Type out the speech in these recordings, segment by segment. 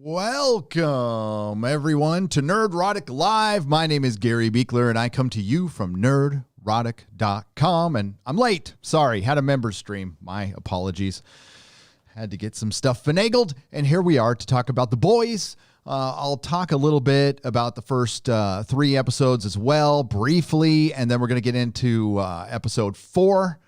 Welcome, everyone, to Nerdrotic Live. My name is Gary Beekler, and I come to you from nerdrotic.com. And I'm late. Sorry, had a members stream. My apologies. Had to get some stuff finagled, and here we are to talk about The Boys. I'll talk a little bit about the first 3 episodes as well, briefly, and then we're going to get into episode 4,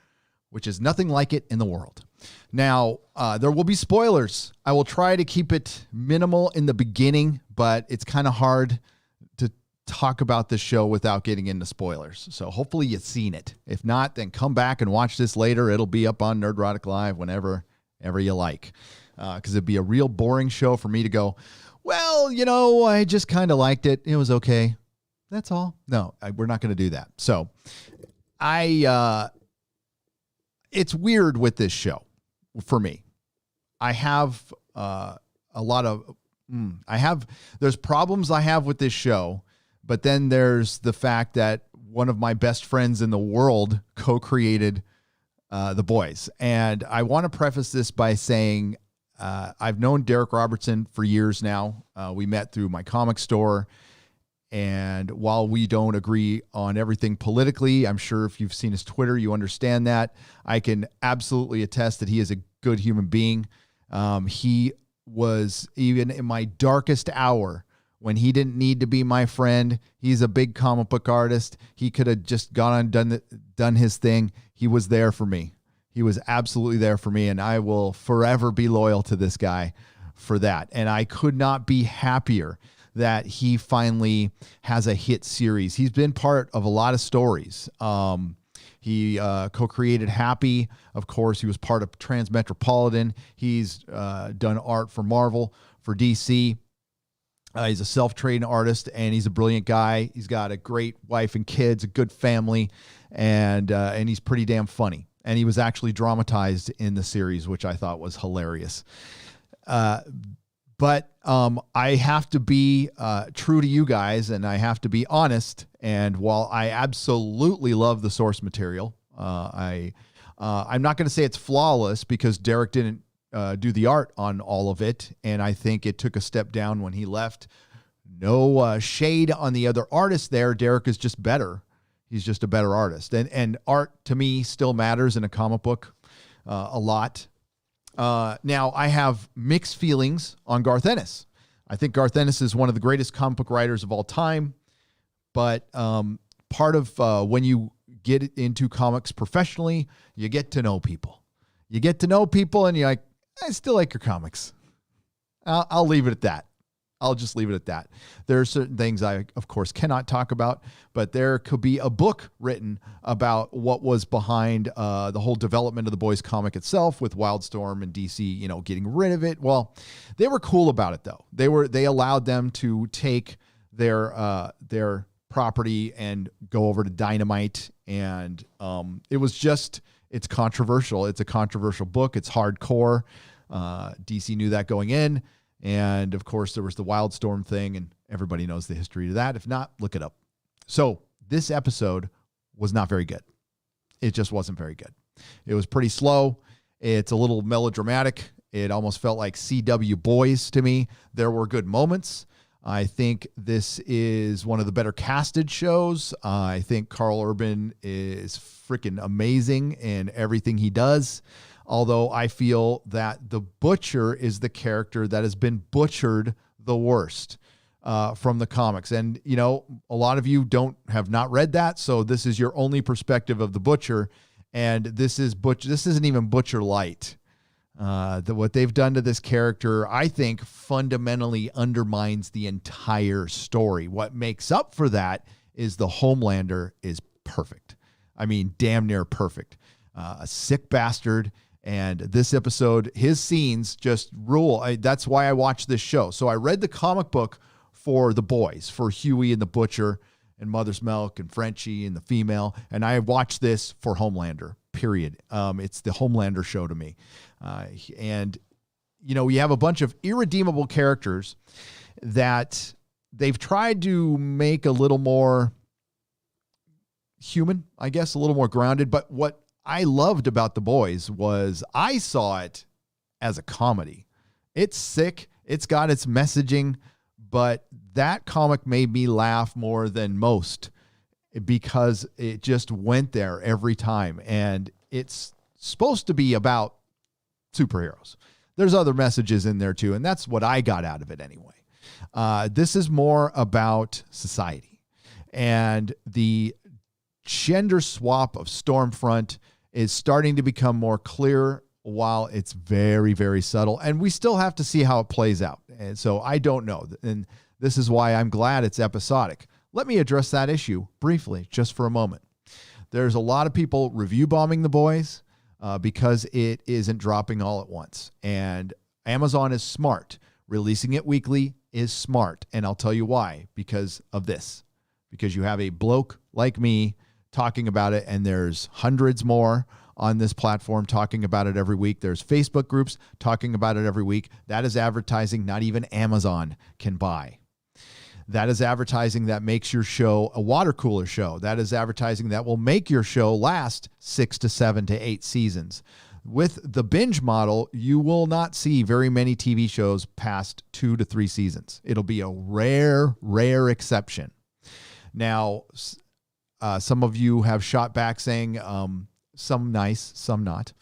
which is Nothing Like It in the World. Now, there will be spoilers. I will try to keep it minimal in the beginning, but it's kind of hard to talk about this show without getting into spoilers. So hopefully you've seen it. If not, then come back and watch this later. It'll be up on Nerdrotic Live whenever you like, because it'd be a real boring show for me to go, well, I just kind of liked it. It was okay. That's all. No, we're not going to do that. So it's weird with this show. For me, I have there's problems I have with this show, but then there's the fact that one of my best friends in the world co-created The Boys. And I want to preface this by saying I've known Derek Robertson for years now. We met through my comic store. And while we don't agree on everything politically, I'm sure if you've seen his Twitter, you understand that. I can absolutely attest that he is a good human being. He was, even in my darkest hour, when he didn't need to be my friend, he's a big comic book artist. He could have just gone on done his thing. He was there for me. He was absolutely there for me, and I will forever be loyal to this guy for that. And I could not be happier that he finally has a hit series. He's been part of a lot of stories. He co-created Happy. Of course, he was part of Transmetropolitan. He's done art for Marvel, for DC. He's a self-trained artist, and he's a brilliant guy. He's got a great wife and kids, a good family, and he's pretty damn funny. And he was actually dramatized in the series, which I thought was hilarious. But I have to be true to you guys, and I have to be honest. And while I absolutely love the source material, I'm not going to say it's flawless because Derek didn't do the art on all of it, and I think it took a step down when he left. No shade on the other artists there. Derek is just better. He's just a better artist, and art to me still matters in a comic book a lot. Now, I have mixed feelings on Garth Ennis. I think Garth Ennis is one of the greatest comic book writers of all time, but part of when you get into comics professionally, you get to know people. You get to know people, and you're like, I still like your comics. I'll leave it at that. I'll just leave it at that. There are certain things I, of course, cannot talk about, but there could be a book written about what was behind the whole development of the Boys comic itself with Wildstorm and DC, getting rid of it. Well, they were cool about it though. They allowed them to take their property and go over to Dynamite, and it's controversial. It's a controversial book. It's hardcore. DC knew that going in. And of course, there was the Wildstorm thing, and everybody knows the history to that. If not, look it up. So this episode was not very good. It just wasn't very good. It was pretty slow. It's a little melodramatic. It almost felt like CW Boys to me. There were good moments. I think this is one of the better casted shows. I think Carl Urban is freaking amazing in everything he does. Although I feel that the Butcher is the character that has been butchered the worst from the comics. And, a lot of you have not read that, so this is your only perspective of the Butcher. And this isn't even Butcher light. What they've done to this character, I think, fundamentally undermines the entire story. What makes up for that is the Homelander is perfect. I mean, damn near perfect. A sick bastard. And this episode, his scenes just rule. That's why I watched this show. So I read the comic book for The Boys, for Huey and the Butcher and Mother's Milk and Frenchie and the female. And I watched this for Homelander, period. It's the Homelander show to me. And, we have a bunch of irredeemable characters that they've tried to make a little more human, I guess, a little more grounded. But what I loved about The Boys was I saw it as a comedy. It's sick. It's got its messaging, but that comic made me laugh more than most because it just went there every time. And it's supposed to be about superheroes. There's other messages in there too, and that's what I got out of it anyway. This is more about society. And the gender swap of Stormfront is starting to become more clear while it's very, very subtle. And we still have to see how it plays out. And so I don't know. And this is why I'm glad it's episodic. Let me address that issue briefly, just for a moment. There's a lot of people review bombing The Boys because it isn't dropping all at once. And Amazon is smart. Releasing it weekly is smart. And I'll tell you why. Because of this. Because you have a bloke like me talking about it, and there's hundreds more on this platform talking about it every week. There's Facebook groups talking about it every week. That is advertising not even Amazon can buy. That is advertising that makes your show a water cooler show. That is advertising that will make your show last 6 to 7 to 8 seasons. With the binge model, you will not see very many TV shows past 2 to 3 seasons. It'll be a rare, rare exception. Now, some of you have shot back saying, some nice, some not,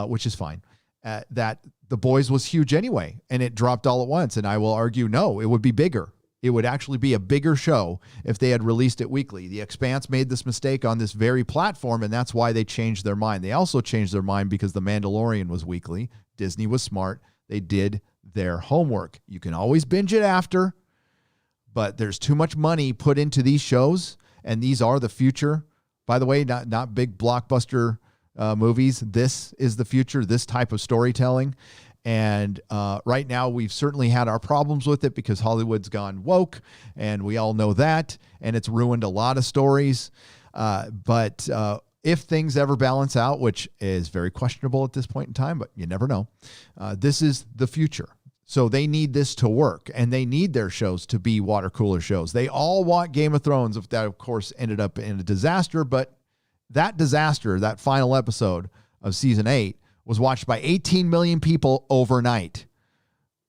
which is fine, that The Boys was huge anyway, and it dropped all at once. And I will argue, no, it would be bigger. It would actually be a bigger show if they had released it weekly. The Expanse made this mistake on this very platform, and that's why they changed their mind. They also changed their mind because The Mandalorian was weekly. Disney was smart. They did their homework. You can always binge it after, but there's too much money put into these shows, and these are the future. By the way, not big blockbuster movies. This is the future, this type of storytelling. And right now, we've certainly had our problems with it because Hollywood's gone woke, and we all know that, and it's ruined a lot of stories. But if things ever balance out, which is very questionable at this point in time, but you never know, this is the future. So they need this to work, and they need their shows to be water cooler shows. They all want Game of Thrones, if that, of course, ended up in a disaster. But that disaster, that final episode of season 8, was watched by 18 million people overnight.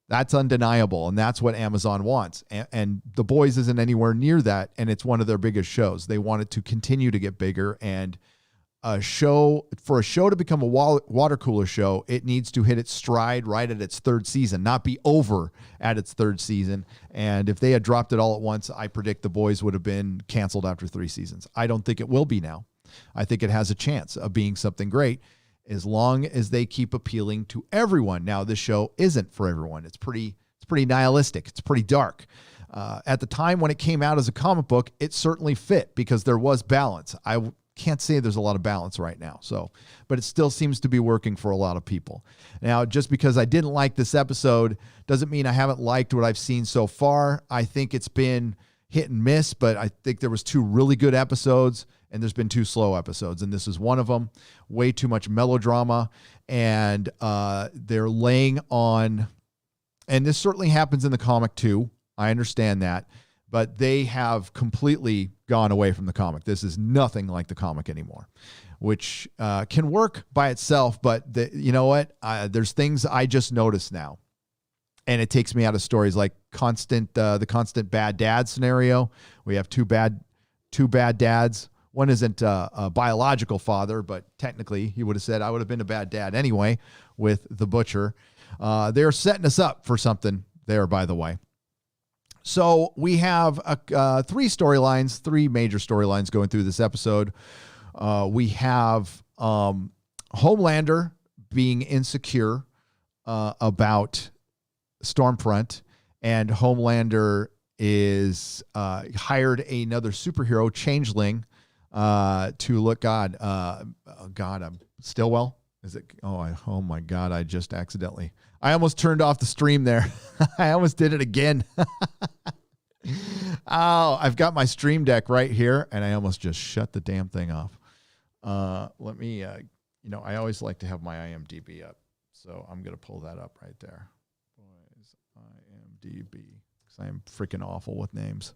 That's undeniable, and that's what Amazon wants. And The Boys isn't anywhere near that, and it's one of their biggest shows. They want it to continue to get bigger, and for a show to become a water cooler show, it needs to hit its stride right at its 3rd season, not be over at its 3rd season. And if they had dropped it all at once, I predict The Boys would have been canceled after 3 seasons. I don't think it will be now. I think it has a chance of being something great, as long as they keep appealing to everyone. Now, this show isn't for everyone. It's pretty nihilistic. It's pretty dark. At the time when it came out as a comic book, it certainly fit because there was balance. I can't say there's a lot of balance right now. But it still seems to be working for a lot of people. Now, just because I didn't like this episode doesn't mean I haven't liked what I've seen so far. I think it's been hit and miss, but I think there was 2 really good episodes, and there's been 2 slow episodes, and this is one of them. Way too much melodrama, and they're laying on, and this certainly happens in the comic too. I understand that, but they have completely gone away from the comic. This is nothing like the comic anymore, which can work by itself, but you know what? There's things I just noticed now, and it takes me out of stories like the constant bad dad scenario. We have two bad dads. One isn't a biological father, but technically he would have said I would have been a bad dad anyway with the butcher. They're setting us up for something there, by the way. So we have 3 storylines, 3 major storylines going through this episode. We have Homelander being insecure about Stormfront, and Homelander is hired another superhero, Changeling, to look. God, I'm Stillwell. Is it? Oh my God! I just accidentally. I almost turned off the stream there. I almost did it again. Oh, I've got my stream deck right here, and I almost just shut the damn thing off. Let me. I always like to have my IMDb up, so I'm gonna pull that up right there. Boys IMDb, because I am freaking awful with names.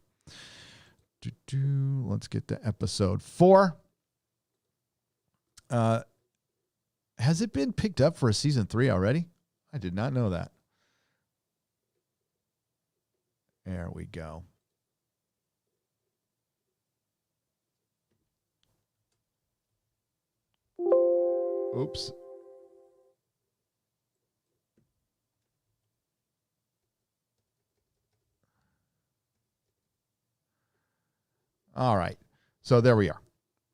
Let's get to episode 4. Has it been picked up for a season 3 already? I did not know that. There we go. Oops. All right. So there we are.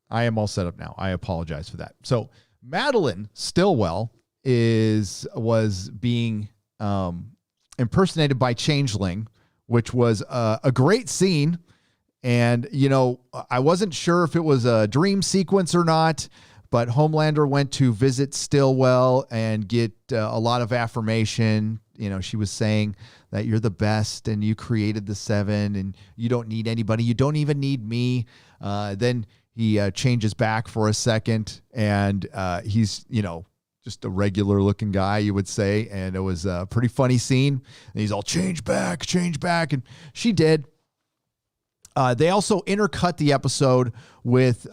I am all set up now. I apologize for that. So Madeline Stillwell was being impersonated by Changeling, which was a great scene. And, you know, I wasn't sure if it was a dream sequence or not, but Homelander went to visit Stillwell and get a lot of affirmation. You know, she was saying that you're the best and you created the Seven and you don't need anybody. You don't even need me. Then he changes back for a second and he's, you know, just a regular looking guy, you would say. And it was a pretty funny scene. And he's all change back. And she did. They also intercut the episode with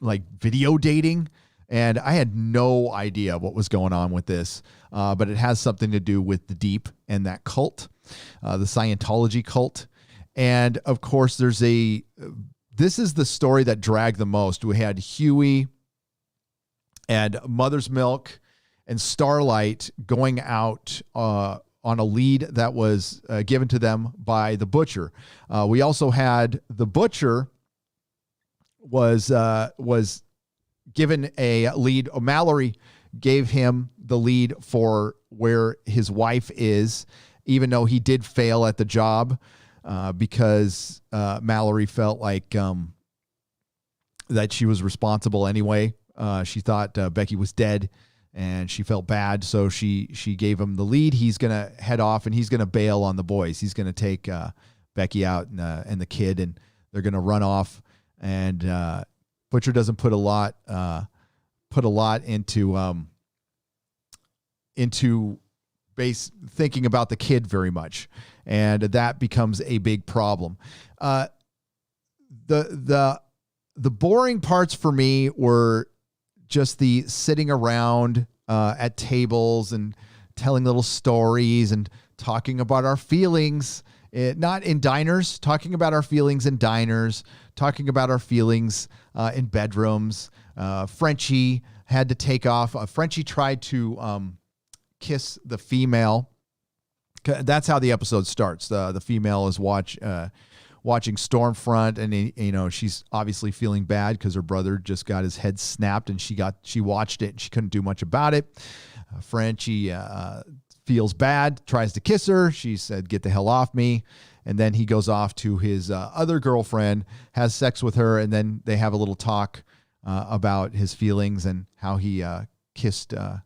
like video dating. And I had no idea what was going on with this, but it has something to do with the Deep and that cult, the Scientology cult. And of course, this is the story that dragged the most. We had Huey and Mother's Milk and Starlight going out on a lead that was given to them by the Butcher. We also had the Butcher was given a lead. Mallory gave him the lead for where his wife is, even though he did fail at the job because Mallory felt like that she was responsible anyway. She thought Becky was dead and she felt bad. So she gave him the lead. He's going to head off and he's going to bail on the boys. He's going to take Becky out and the kid, and they're going to run off. And Butcher doesn't put a lot into base thinking about the kid very much, and that becomes a big problem. The boring parts for me were just the sitting around at tables and telling little stories and talking about our feelings. Not in diners, talking about our feelings in diners, talking about our feelings in bedrooms. Frenchie had to take off. Frenchie tried to kiss the female. That's how the episode starts. The female is watching Stormfront, and she's obviously feeling bad because her brother just got his head snapped, and she watched it and she couldn't do much about it. Frenchie feels bad, tries to kiss her. She said, "Get the hell off me." And then he goes off to his other girlfriend, has sex with her, and then they have a little talk about his feelings and how he kissed the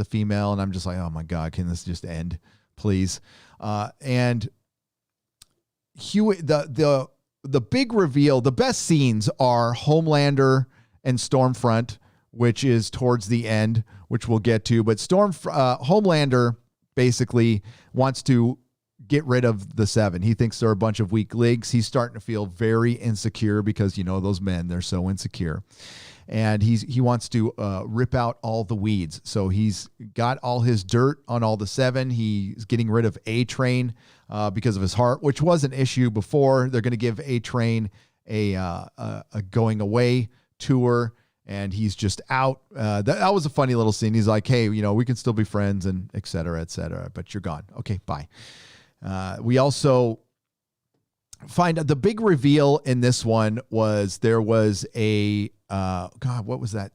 female. And I'm just like, oh my God, can this just end, please? And Huey, the big reveal, the best scenes are Homelander and Stormfront, which is towards the end, which we'll get to. But Homelander basically wants to get rid of the Seven. He thinks they're a bunch of weak legs. He's starting to feel very insecure because, those men, they're so insecure. And he wants to rip out all the weeds. So he's got all his dirt on all the Seven. He's getting rid of A-Train because of his heart, which was an issue before. They're going to give A-Train a going away tour, and he's just out. That was a funny little scene. He's like, hey, we can still be friends and et cetera, but you're gone. Okay, bye. We also find the big reveal in this one was there was a, God, what was that?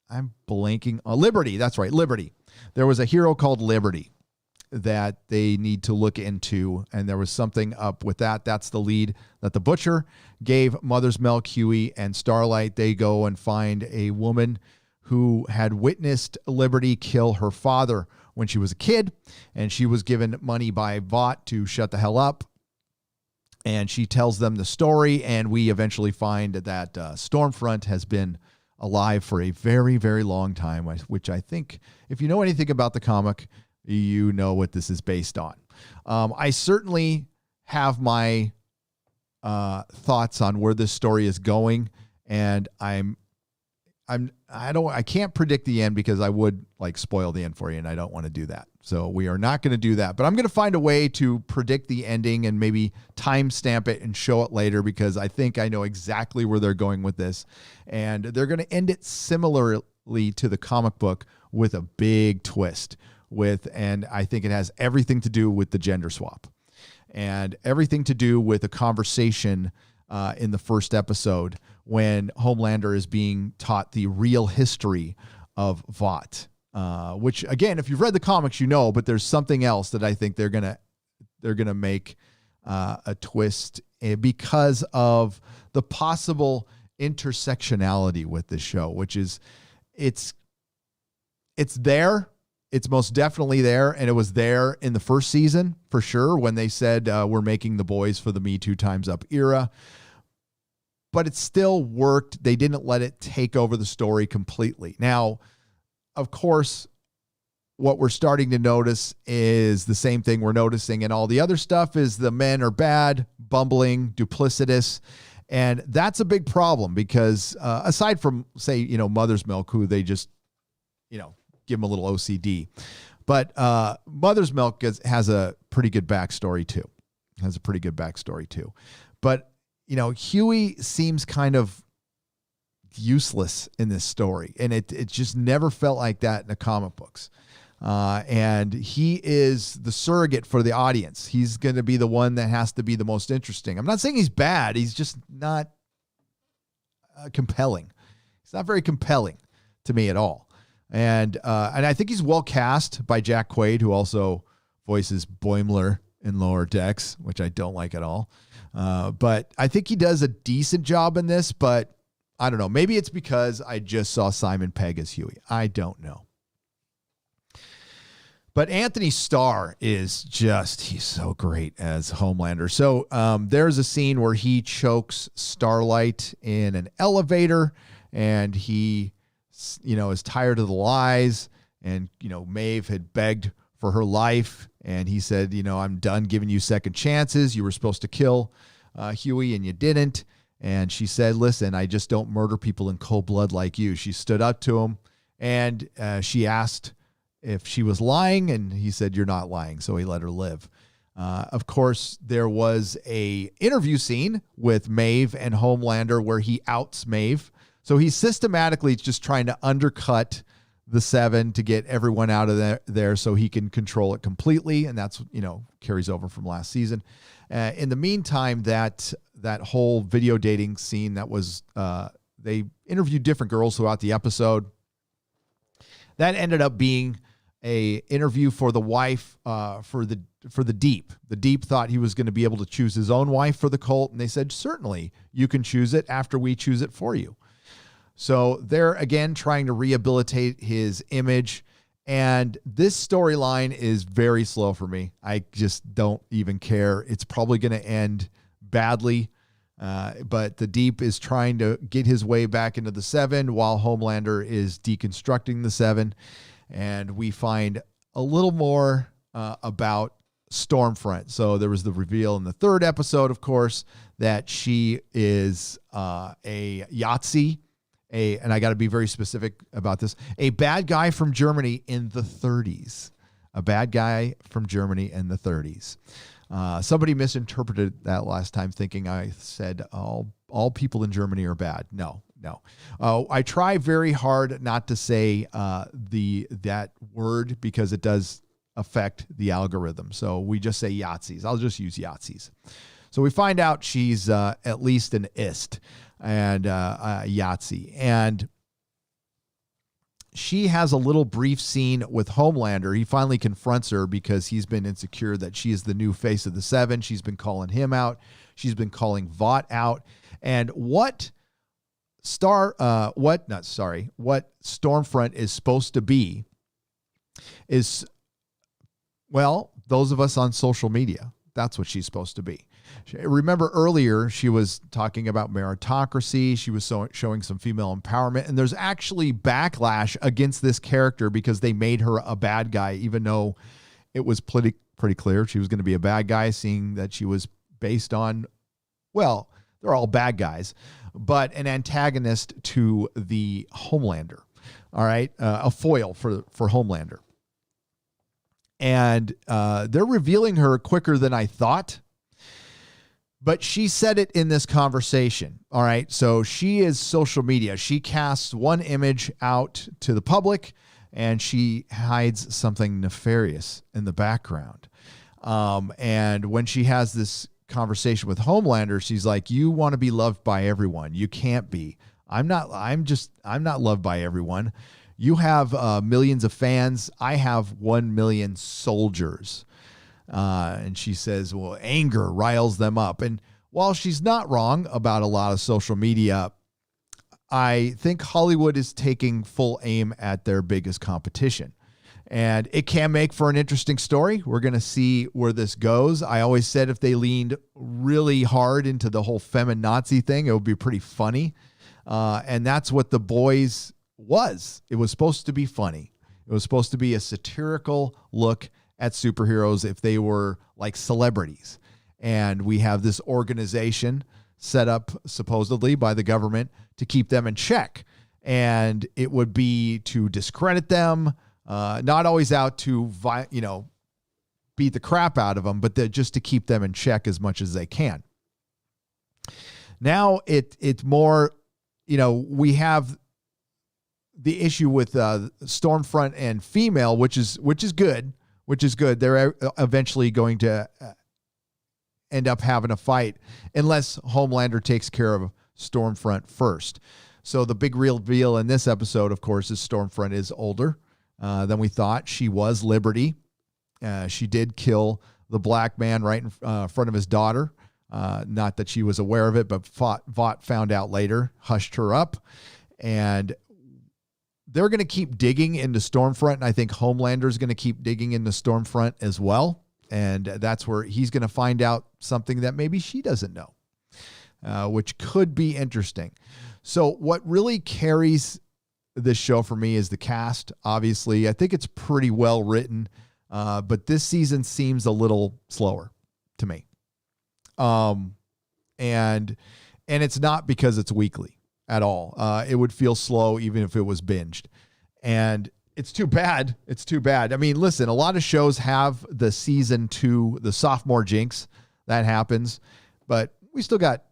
I'm blanking. Liberty. That's right. Liberty. There was a hero called Liberty that they need to look into. And there was something up with that. That's the lead that the Butcher gave Mother's Milk, Huey, and Starlight. They go and find a woman who had witnessed Liberty kill her father when she was a kid. And she was given money by Vought to shut the hell up. And she tells them the story. And we eventually find that Stormfront has been alive for a very, very long time, which I think if you know anything about the comic, you know what this is based on. I certainly have my thoughts on where this story is going, and I'm I can't predict the end because I would like spoil the end for you, and I don't want to do that. So we are not going to do that, but I'm going to find a way to predict the ending and maybe timestamp it and show it later, because I think I know exactly where they're going with this, and they're going to end it similarly to the comic book with a big twist and I think it has everything to do with the gender swap and everything to do with a conversation in the first episode when Homelander is being taught the real history of Vought, which again, if you've read the comics, you know, but there's something else that I think they're gonna make a twist because of the possible intersectionality with this show, which is it's there. It's most definitely there, and it was there in the first season for sure when they said we're making the boys for the Me Too Time's Up era. But it still worked. They didn't let it take over the story completely. Now, of course, what we're starting to notice is the same thing we're noticing in all the other stuff is the men are bad, bumbling, duplicitous. And that's a big problem because aside from, say, Mother's Milk, who they just, give them a little OCD. But Mother's Milk has a pretty good backstory too. But Huey seems kind of useless in this story, and it just never felt like that in the comic books. And he is the surrogate for the audience. He's going to be the one that has to be the most interesting. I'm not saying he's bad. He's just not compelling. He's not very compelling to me at all. And I think he's well cast by Jack Quaid, who also voices Boimler in Lower Decks, which I don't like at all. But I think he does a decent job in this, but I don't know. Maybe it's because I just saw Simon Pegg as Huey. I don't know. But Anthony Starr he's so great as Homelander. So there's a scene where he chokes Starlight in an elevator, and he, is tired of the lies. And, Maeve had begged for her life. And he said, I'm done giving you second chances. You were supposed to kill Huey and you didn't. And she said, listen, I just don't murder people in cold blood like you. She stood up to him, and she asked if she was lying, and he said, you're not lying. So he let her live. Of course, there was a interview scene with Maeve and Homelander where he outs Maeve. So he's systematically just trying to undercut the Seven to get everyone out of there so he can control it completely. And that's, carries over from last season. In the meantime, that whole video dating scene that was, they interviewed different girls throughout the episode. That ended up being a interview for the wife, for the Deep. The Deep thought he was going to be able to choose his own wife for the cult. And they said, certainly you can choose it after we choose it for you. So they're, again, trying to rehabilitate his image. And this storyline is very slow for me. I just don't even care. It's probably going to end badly. But the Deep is trying to get his way back into the Seven while Homelander is deconstructing the Seven. And we find a little more about Stormfront. So there was the reveal in the third episode, of course, that she is a Yahtzee. And I got to be very specific about this, a bad guy from Germany in the 30s. A bad guy from Germany in the 30s. Somebody misinterpreted that last time, thinking I said all people in Germany are bad. No. I try very hard not to say that word because it does affect the algorithm. So we just say Yahtzees. I'll just use Yahtzees. So we find out she's at least an ist and Yahtzee. And she has a little brief scene with Homelander. He finally confronts her because he's been insecure that she is the new face of the Seven. She's been calling him out. She's been calling Vought out. And what Stormfront is supposed to be is, well, those of us on social media. That's what she's supposed to be. Remember earlier, she was talking about meritocracy. She was showing some female empowerment. And there's actually backlash against this character because they made her a bad guy, even though it was pretty clear she was going to be a bad guy, seeing that she was based on, well, they're all bad guys, but an antagonist to the Homelander. All right. A foil for Homelander. And they're revealing her quicker than I thought. But she said it in this conversation. All right. So she is social media. She casts one image out to the public and she hides something nefarious in the background. And when she has this conversation with Homelander, she's like, you want to be loved by everyone. You can't be. I'm not loved by everyone. You have millions of fans. I have 1 million soldiers. And she says, well, anger riles them up. And while she's not wrong about a lot of social media, I think Hollywood is taking full aim at their biggest competition. And it can make for an interesting story. We're going to see where this goes. I always said if they leaned really hard into the whole feminazi thing, it would be pretty funny. And that's what The Boys was. It was supposed to be funny. It was supposed to be a satirical look at superheroes if they were like celebrities. And we have this organization set up supposedly by the government to keep them in check. And it would be to discredit them, not always out to, beat the crap out of them, but just to keep them in check as much as they can. Now it's more, we have the issue with Stormfront and Female, which is good. They're eventually going to end up having a fight unless Homelander takes care of Stormfront first. So the big reveal in this episode, of course, is Stormfront is older than we thought. She was Liberty. She did kill the black man right in front of his daughter. Not that she was aware of it, but Vought found out later, hushed her up. And they're going to keep digging into Stormfront, and I think Homelander's going to keep digging into Stormfront as well. And that's where he's going to find out something that maybe she doesn't know, which could be interesting. So what really carries this show for me is the cast. Obviously, I think it's pretty well written, but this season seems a little slower to me. And it's not because it's weekly at all. It would feel slow even if it was binged. And it's too bad. It's too bad. I mean, listen, a lot of shows have the season 2, the sophomore jinx that happens, but we still got,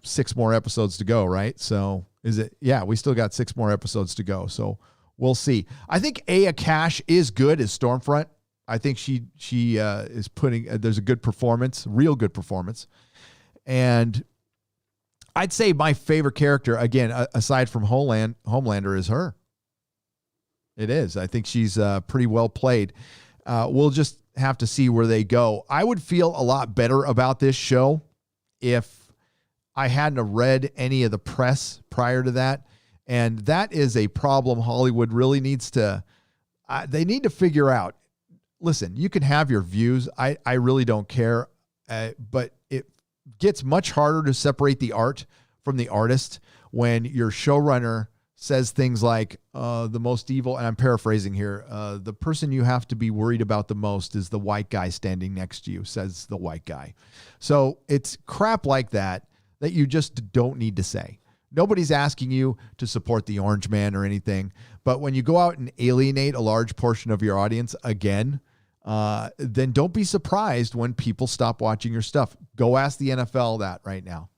6 more episodes to go, right? So we still got 6 more episodes to go. So we'll see. I think Aya Cash is good as Stormfront. I think she is putting, there's a good performance, real good performance. And I'd say my favorite character, again, aside from Homelander, is her. It is. I think she's pretty well played. We'll just have to see where they go. I would feel a lot better about this show if I hadn't read any of the press prior to that. And that is a problem Hollywood really needs to, they need to figure out. Listen, you can have your views. I really don't care. But it gets much harder to separate the art from the artist when your showrunner says things like the most evil, and I'm paraphrasing here, the person you have to be worried about the most is the white guy standing next to you, says the white guy. So it's crap like that you just don't need to say. Nobody's asking you to support the Orange Man or anything, but when you go out and alienate a large portion of your audience again, then don't be surprised when people stop watching your stuff. Go ask the NFL that right now.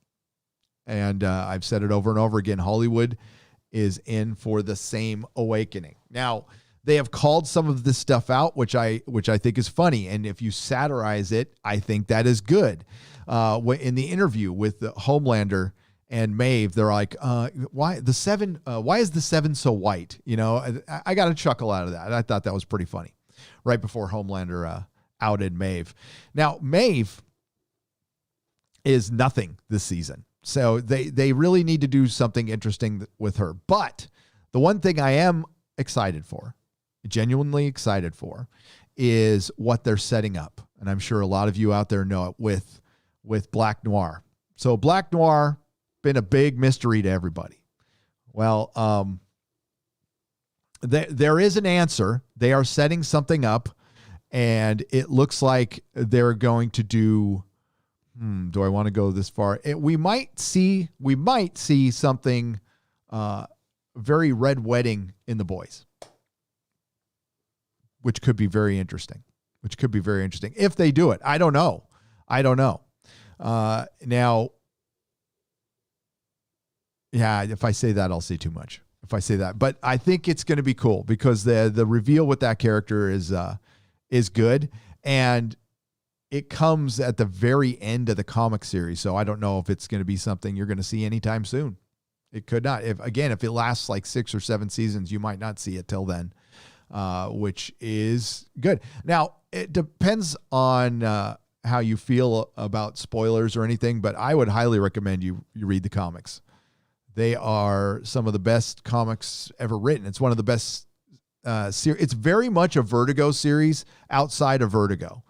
And I've said it over and over again, Hollywood is in for the same awakening. Now, they have called some of this stuff out, which I think is funny. And if you satirize it, I think that is good. In the interview with the Homelander and Maeve, they're like, why is the 7 so white? I got a chuckle out of that. I thought that was pretty funny right before Homelander outed Maeve. Now, Maeve is nothing this season. So they really need to do something interesting with her. But the one thing I am excited for, genuinely excited for, is what they're setting up. And I'm sure a lot of you out there know it with Black Noir. So Black Noir, been a big mystery to everybody. Well, there is an answer. They are setting something up, and it looks like they're going to do Do I want to go this far? We might see something very red wedding in The Boys, which could be very interesting. If they do it. I don't know. Now, yeah, if I say that, I'll say too much. If I say that, but I think it's going to be cool because the reveal with that character is good, and it comes at the very end of the comic series. So I don't know if it's going to be something you're going to see anytime soon. It could not. If it lasts like 6 or 7 seasons, you might not see it till then, which is good. Now, it depends on how you feel about spoilers or anything, but I would highly recommend you read the comics. They are some of the best comics ever written. It's one of the best series. It's very much a Vertigo series outside of Vertigo.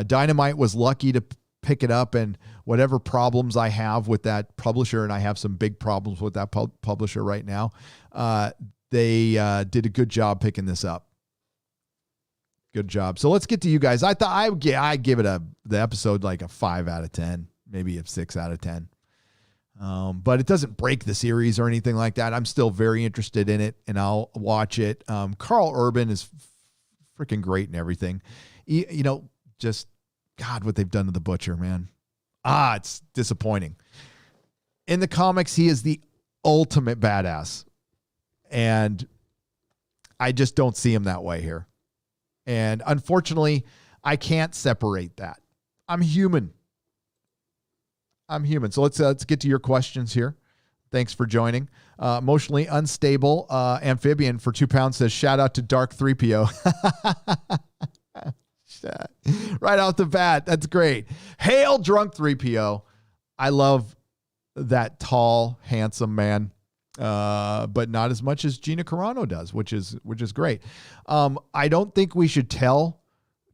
Dynamite was lucky to pick it up, and whatever problems I have with that publisher, and I have some big problems with that publisher right now, they did a good job picking this up. Good job. So let's get to you guys. I thought I'd give it the episode like a 5 out of 10, maybe a 6 out of 10. But it doesn't break the series or anything like that. I'm still very interested in it, and I'll watch it. Carl Urban is freaking great and everything. Just God, what they've done to the Butcher, man. It's disappointing. In the comics, he is the ultimate badass, and I just don't see him that way here. And unfortunately, I can't separate that. I'm human. So let's get to your questions here. Thanks for joining. Emotionally unstable amphibian for £2 says, shout out to Dark 3PO. Right off the bat. That's great. Hail drunk 3PO. I love that tall, handsome man. But not as much as Gina Carano does, which is great. I don't think we should tell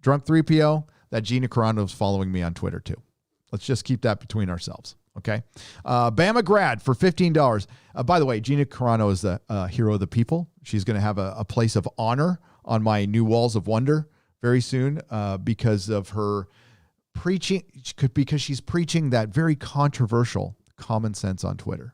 drunk 3PO that Gina Carano is following me on Twitter too. Let's just keep that between ourselves. Okay. Bama grad for $15. By the way, Gina Carano is the hero of the people. She's going to have a place of honor on my new Walls of Wonder very soon because of her preaching, because she's preaching that very controversial common sense on Twitter.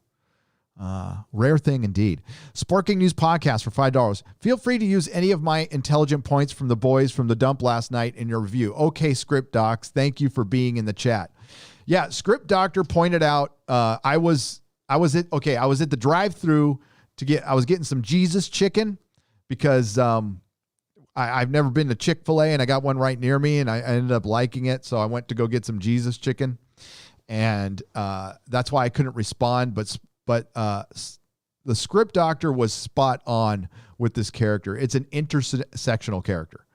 Rare thing indeed. Sparking News Podcast for $5. Feel free to use any of my intelligent points from the boys from the dump last night in your review. Okay, Script Docs, thank you for being in the chat. Yeah, Script Doctor pointed out I was at the drive-through I was getting some Jesus chicken because I've never been to Chick-fil-A, and I got one right near me, and I ended up liking it, so I went to go get some Jesus chicken, and that's why I couldn't respond, but the Script Doctor was spot on with this character. It's an intersectional character.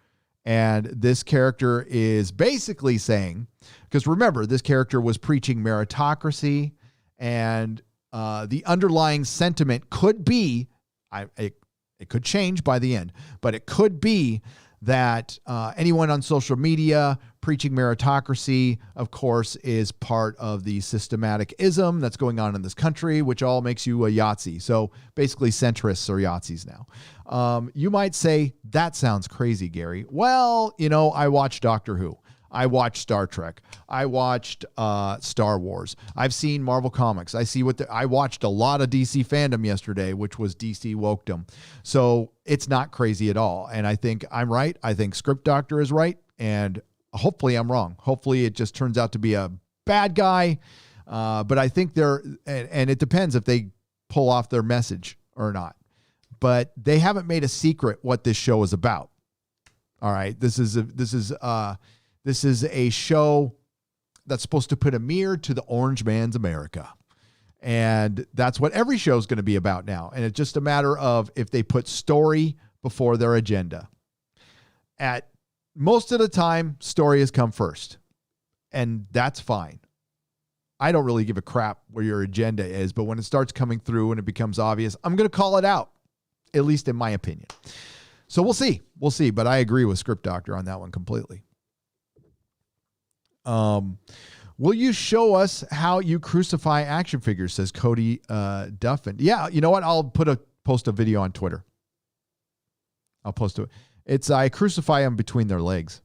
And this character is basically saying, because remember, this character was preaching meritocracy, and the underlying sentiment could be, it could change by the end, but it could be that anyone on social media preaching meritocracy, of course, is part of the systematic ism that's going on in this country, which all makes you a Yahtzee. So basically centrists are Yahtzees now. You might say, that sounds crazy, Gary. Well, I watched Doctor Who. I watched Star Trek. I watched Star Wars. I've seen Marvel Comics. I watched a lot of DC fandom yesterday, which was DC wokedom. So it's not crazy at all. And I think I'm right. I think Script Doctor is right. And hopefully I'm wrong. Hopefully it just turns out to be a bad guy. But I think and it depends if they pull off their message or not. But they haven't made a secret what this show is about. All right. This is a show that's supposed to put a mirror to the orange man's America. And that's what every show is going to be about now. And it's just a matter of if they put story before their agenda. At most of the time, story has come first. And that's fine. I don't really give a crap where your agenda is, but when it starts coming through and it becomes obvious, I'm going to call it out, at least in my opinion. So we'll see. We'll see. But I agree with Script Doctor on that one completely. Will you show us how you crucify action figures, says Cody Duffin. Yeah, you know what? I'll post a video on Twitter. I'll post it. I crucify them between their legs.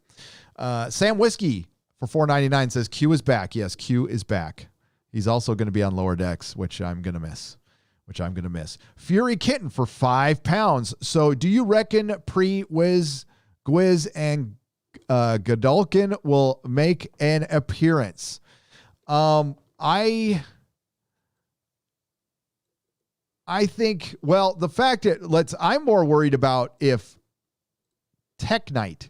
Sam Whiskey For $4.99 says Q is back. Yes, Q is back. He's also going to be on Lower Decks, which I'm going to miss. Fury Kitten for £5. So do you reckon Wiz, Gwiz, and Godolkin will make an appearance? I think, well, the fact that I'm more worried about if Tech Knight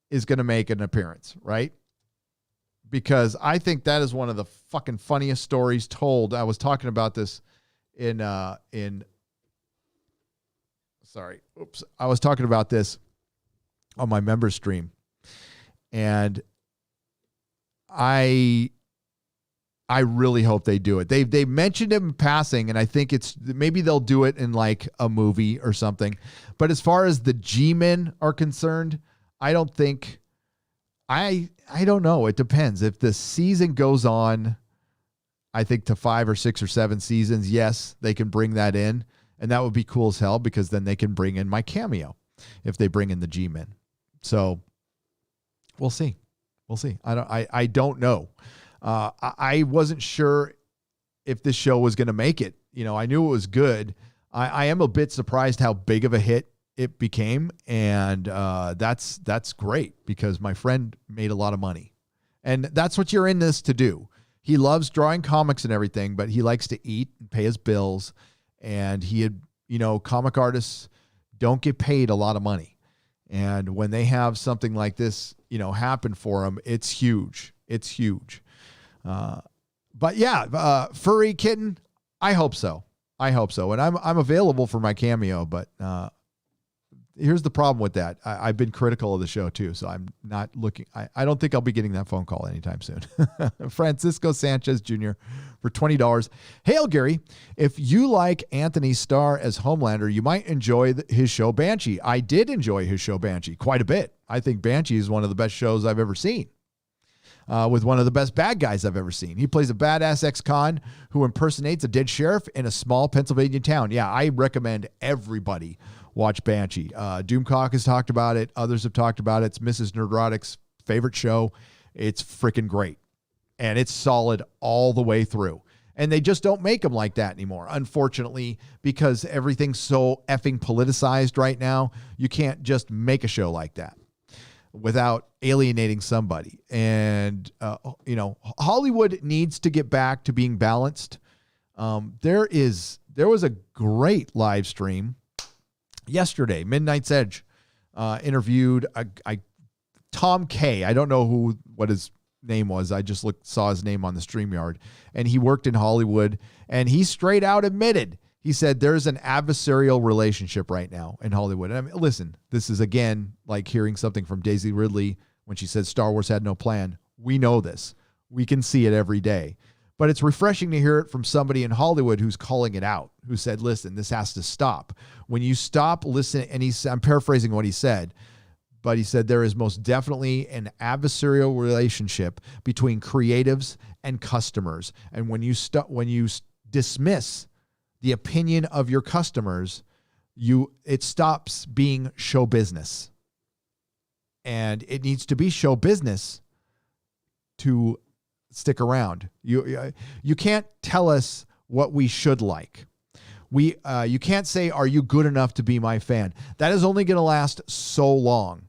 is going to make an appearance, right? Because I think that is one of the fucking funniest stories told. I was talking about this I was talking about this on my member stream, and I really hope they do it. They mentioned him in passing, and I think maybe they'll do it in like a movie or something. But as far as the G-men are concerned, I don't think. I don't know. It depends. If the season goes on, I think to 5 or 6 or 7 seasons, yes, they can bring that in, and that would be cool as hell because then they can bring in my cameo if they bring in the G-men. So we'll see. I don't know. I wasn't sure if this show was going to make it. I knew it was good. I am a bit surprised how big of a hit it became. And that's great because my friend made a lot of money, and that's what you're in this to do. He loves drawing comics and everything, but he likes to eat and pay his bills. And comic artists don't get paid a lot of money. And when they have something like this, happen for them, it's huge. But yeah, Furry Kitten, I hope so. And I'm available for my cameo, but here's the problem with that. I've been critical of the show too, so I'm not looking. I don't think I'll be getting that phone call anytime soon. Francisco Sanchez Jr. for $20. Hail, Gary. If you like Anthony Starr as Homelander, you might enjoy his show Banshee. I did enjoy his show Banshee quite a bit. I think Banshee is one of the best shows I've ever seen. With one of the best bad guys I've ever seen. He plays a badass ex-con who impersonates a dead sheriff in a small Pennsylvania town. Yeah, I recommend everybody watch Banshee. Doomcock has talked about it. Others have talked about it. It's Mrs. Nerdrotic's favorite show. It's freaking great. And it's solid all the way through. And they just don't make them like that anymore, unfortunately, because everything's so effing politicized right now. You can't just make a show like that without alienating somebody. And, Hollywood needs to get back to being balanced. There was a great live stream yesterday. Midnight's Edge interviewed Tom K. I don't know what his name was. I just saw his name on the StreamYard, and he worked in Hollywood, and he straight out admitted, he said there's an adversarial relationship right now in Hollywood. And I mean, listen, this is again like hearing something from Daisy Ridley when she said Star Wars had no plan. We know this. We can see it every day. But it's refreshing to hear it from somebody in Hollywood who's calling it out, who said, listen, this has to stop. When you stop listening, and I'm paraphrasing what he said, but he said there is most definitely an adversarial relationship between creatives and customers. And when you dismiss the opinion of your customers, it stops being show business. And it needs to be show business to stick around. You can't tell us what we should like. You can't say, are you good enough to be my fan? That is only going to last so long.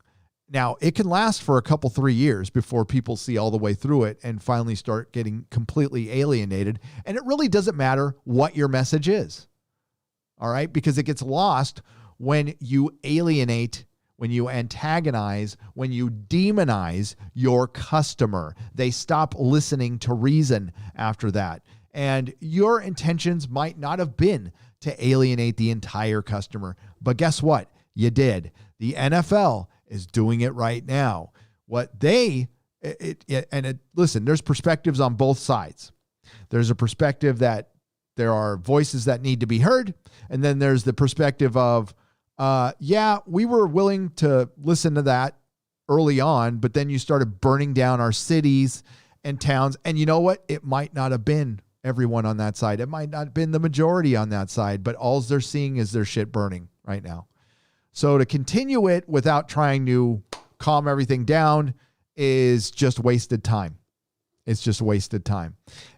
Now, it can last for a couple, 3 years before people see all the way through it and finally start getting completely alienated. And it really doesn't matter what your message is. All right? Because it gets lost when you alienate, when you antagonize, when you demonize your customer. They stop listening to reason after that. And your intentions might not have been to alienate the entire customer. But guess what? You did. The NFL is doing it right now. Listen, there's perspectives on both sides. There's a perspective that there are voices that need to be heard. And then there's the perspective of, we were willing to listen to that early on, but then you started burning down our cities and towns. And you know what? It might not have been everyone on that side. It might not have been the majority on that side, but all they're seeing is their shit burning right now. So to continue it without trying to calm everything down, is just wasted time. It's just wasted time.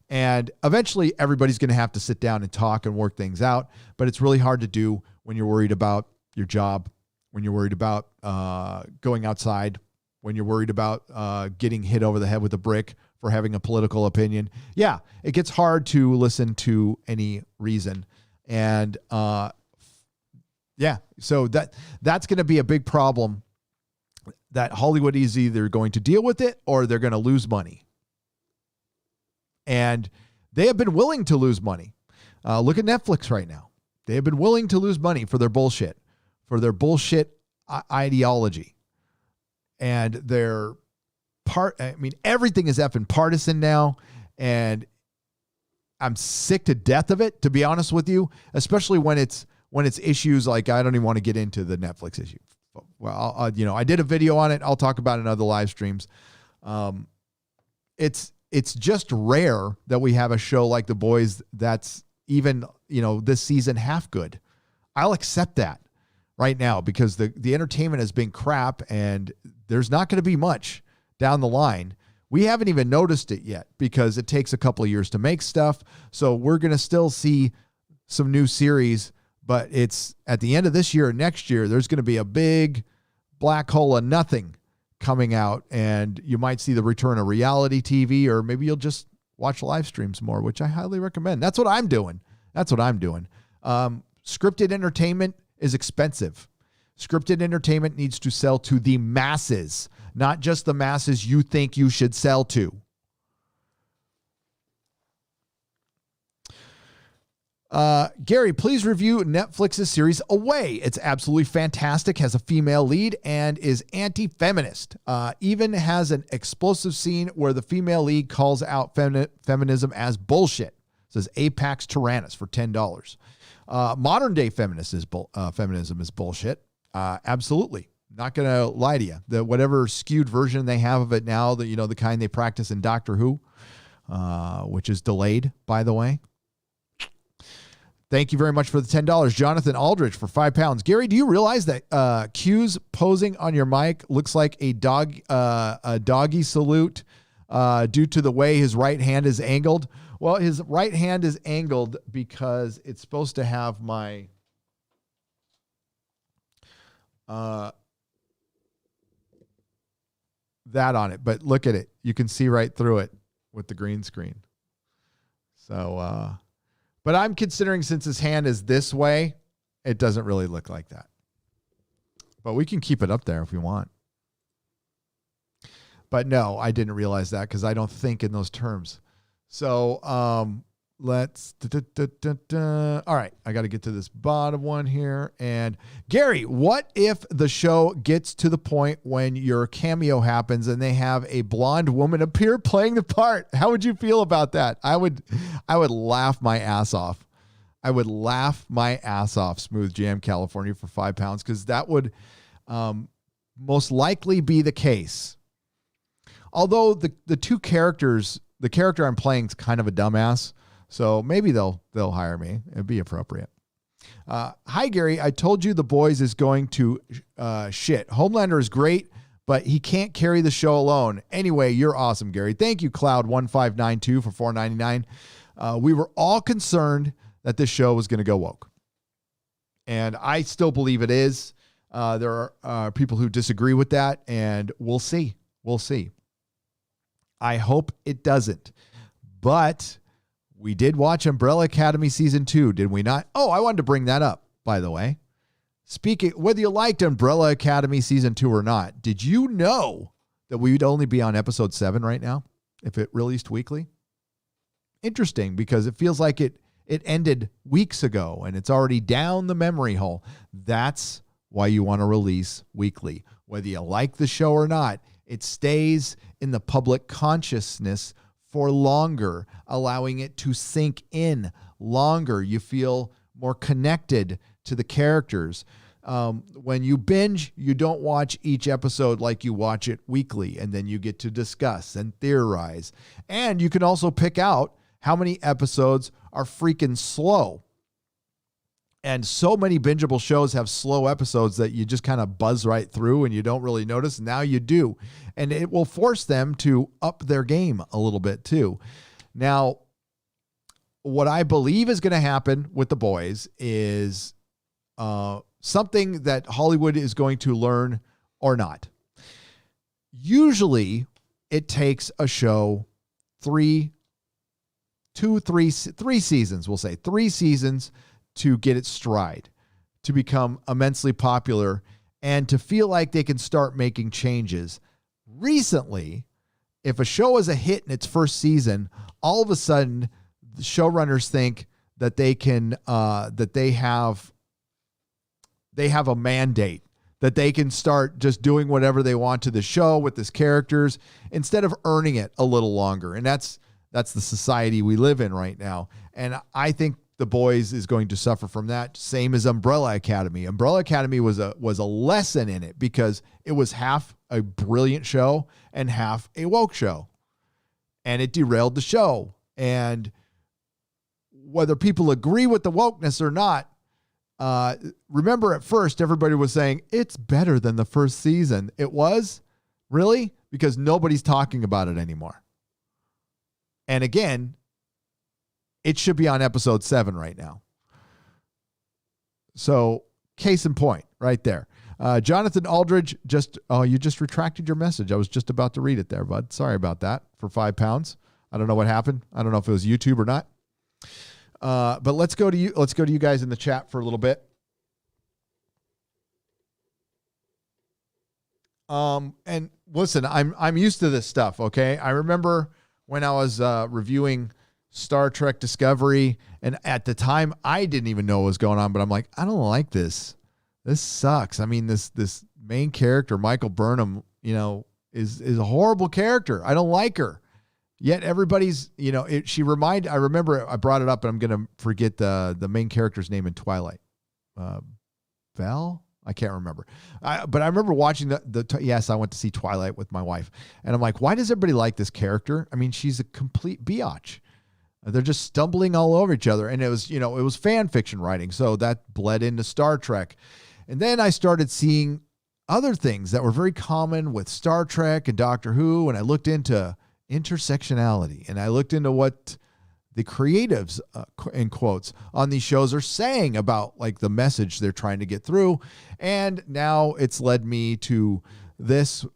And eventually everybody's going to have to sit down and talk and work things out. But it's really hard to do when you're worried about your job, when you're worried about going outside, when you're worried about getting hit over the head with a brick for having a political opinion. Yeah, it gets hard to listen to any reason. And so that's going to be a big problem, that Hollywood is either going to deal with it or they're going to lose money. And they have been willing to lose money. Look at Netflix right now. They have been willing to lose money for their bullshit ideology. And everything is effing partisan now. And I'm sick to death of it, to be honest with you, especially when it's issues like, I don't even want to get into the Netflix issue. Well, I did a video on it. I'll talk about it in other live streams. It's just rare that we have a show like The Boys that's even, this season half good. I'll accept that right now because the entertainment has been crap and there's not going to be much down the line. We haven't even noticed it yet because it takes a couple of years to make stuff. So we're going to still see some new series, but it's at the end of this year or next year, there's going to be a big black hole of nothing coming out, and you might see the return of reality TV, or maybe you'll just watch live streams more, which I highly recommend. That's what I'm doing. Scripted entertainment is expensive. Scripted entertainment needs to sell to the masses, not just the masses you think you should sell to. Gary, please review Netflix's series Away. It's absolutely fantastic, has a female lead, and is anti-feminist. Even has an explosive scene where the female lead calls out feminism as bullshit. It says Apax Tyrannus for $10. Modern day feminism is bullshit. Absolutely. Not going to lie to you. Whatever skewed version they have of it now, the kind they practice in Doctor Who, which is delayed, by the way. Thank you very much for the $10. Jonathan Aldrich for £5. Gary, do you realize that Q's posing on your mic looks like a doggy salute due to the way his right hand is angled? Well, his right hand is angled because it's supposed to have my that on it. But look at it. You can see right through it with the green screen. So, but I'm considering, since his hand is this way, it doesn't really look like that. But we can keep it up there if we want. But no, I didn't realize that because I don't think in those terms. So let's... All right, I got to get to this bottom one here. And Gary, what if the show gets to the point when your cameo happens and they have a blonde woman appear playing the part? How would you feel about that? I would laugh my ass off. I would laugh my ass off, Smooth Jam California, for £5, because that would most likely be the case. Although the two characters, the character I'm playing is kind of a dumbass, so maybe they'll hire me. It'd be appropriate. Hi, Gary. I told you The Boys is going to shit. Homelander is great, but he can't carry the show alone. Anyway, you're awesome, Gary. Thank you, Cloud1592 for $4.99. We were all concerned that this show was going to go woke, and I still believe it is. There are people who disagree with that, and we'll see. We'll see. I hope it doesn't. But we did watch Umbrella Academy Season 2, did we not? Oh, I wanted to bring that up, by the way. Speaking, whether you liked Umbrella Academy Season 2 or not, did you know that we would only be on episode 7 right now if it released weekly? Interesting, because it feels like it ended weeks ago and it's already down the memory hole. That's why you want to release weekly. Whether you like the show or not, it stays in the public consciousness for longer, allowing it to sink in longer. You feel more connected to the characters. When you binge, you don't watch each episode like you watch it weekly, and then you get to discuss and theorize. And you can also pick out how many episodes are freaking slow. And so many bingeable shows have slow episodes that you just kind of buzz right through and you don't really notice. Now you do. And it will force them to up their game a little bit too. Now, what I believe is going to happen with The Boys is something that Hollywood is going to learn or not. Usually it takes a show three seasons, we'll say 3 seasons to get its stride, to become immensely popular, and to feel like they can start making changes. Recently, if a show is a hit in its first season, all of a sudden the showrunners think that they can, that they have a mandate, that they can start just doing whatever they want to the show with its characters instead of earning it a little longer. And that's the society we live in right now. And I think The Boys is going to suffer from that, same as Umbrella Academy. Umbrella Academy was a lesson in it because it was half a brilliant show and half a woke show. And it derailed the show. And whether people agree with the wokeness or not, remember at first everybody was saying it's better than the first season. It was? Really? Because nobody's talking about it anymore. And again, it should be on episode 7 right now. So case in point right there. Jonathan Aldridge you just retracted your message. I was just about to read it there, bud. Sorry about that for £5. I don't know what happened. I don't know if it was YouTube or not. But let's go to you. Let's go to you guys in the chat for a little bit. And listen, I'm used to this stuff. Okay. I remember when I was, reviewing Star Trek Discovery, and at the time I didn't even know what was going on, but I'm like, I don't like this. This sucks. I mean, this main character, Michael Burnham, is a horrible character. I don't like her. Yet everybody's, I remember I brought it up, and I'm going to forget the main character's name in Twilight. Val? I can't remember. But I remember watching yes, I went to see Twilight with my wife, and I'm like, why does everybody like this character? I mean, she's a complete biatch. They're just stumbling all over each other. And it was fan fiction writing. So that bled into Star Trek. And then I started seeing other things that were very common with Star Trek and Doctor Who. And I looked into intersectionality, and I looked into what the creatives, in quotes, on these shows are saying about like the message they're trying to get through. And now it's led me to this,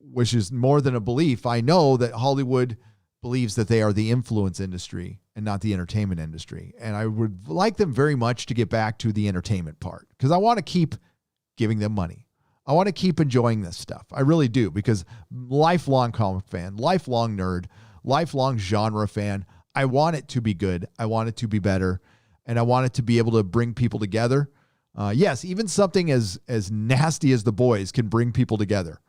which is more than a belief. I know that Hollywood believes that they are the influence industry and not the entertainment industry. And I would like them very much to get back to the entertainment part, because I want to keep giving them money. I want to keep enjoying this stuff. I really do, because lifelong comic fan, lifelong nerd, lifelong genre fan. I want it to be good. I want it to be better. And I want it to be able to bring people together. Yes, even something as nasty as The Boys can bring people together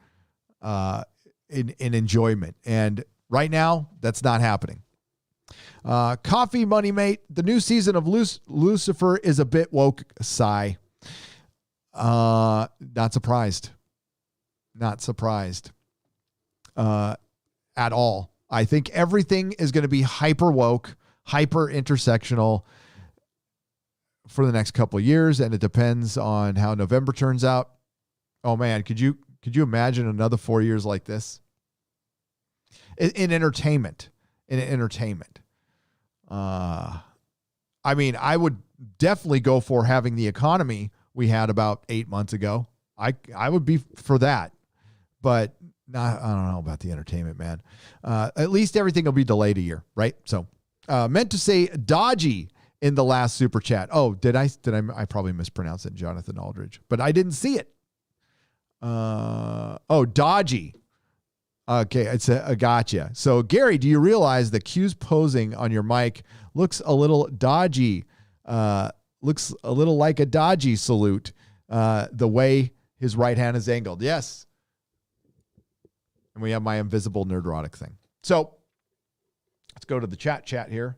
in enjoyment. And right now, that's not happening. Coffee Money Mate, the new season of Lucifer is a bit woke. Sigh. Not surprised. Not surprised at all. I think everything is going to be hyper woke, hyper intersectional for the next couple of years, and it depends on how November turns out. Oh man, could you imagine another 4 years like this? In entertainment. I mean, I would definitely go for having the economy we had about 8 months ago. I would be for that, but I don't know about the entertainment, man. At least everything will be delayed a year, right? So, meant to say dodgy in the last super chat. Oh, did I probably mispronounced it, Jonathan Aldridge, but I didn't see it. Dodgy. Okay, it's a gotcha. So, Gary, do you realize the Q's posing on your mic looks a little dodgy? Looks a little like a dodgy salute, the way his right hand is angled. Yes. And we have my invisible nerdrotic thing. So, let's go to the chat here.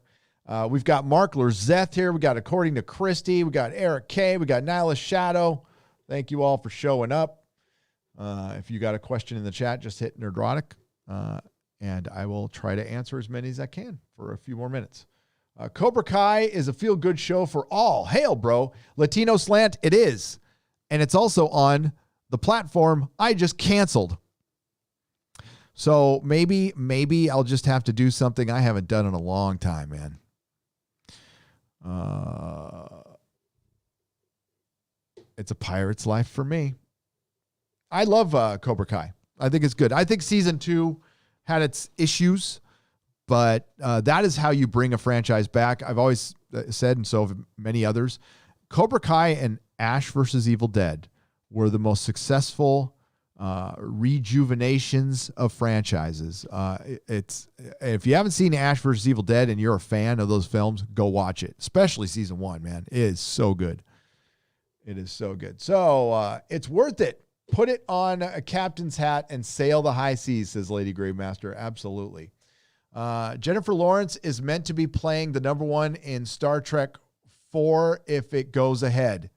We've got Mark Lerzeth here. We got According to Christy. We got Eric K. We got Nyla Shadow. Thank you all for showing up. If you got a question in the chat, just hit nerdrotic, and I will try to answer as many as I can for a few more minutes. Cobra Kai is a feel-good show for all. Hail, bro. Latino slant, it is. And it's also on the platform I just canceled. So maybe I'll just have to do something I haven't done in a long time, man. It's a pirate's life for me. I love Cobra Kai. I think it's good. I think season 2 had its issues, but that is how you bring a franchise back. I've always said, and so have many others, Cobra Kai and Ash versus Evil Dead were the most successful rejuvenations of franchises. It's if you haven't seen Ash versus Evil Dead and you're a fan of those films, go watch it. Especially season 1, man. It is so good. It is so good. So it's worth it. Put it on a captain's hat and sail the high seas, says Lady Gravemaster. Absolutely. Jennifer Lawrence is meant to be playing the number 1 in Star Trek 4 if it goes ahead.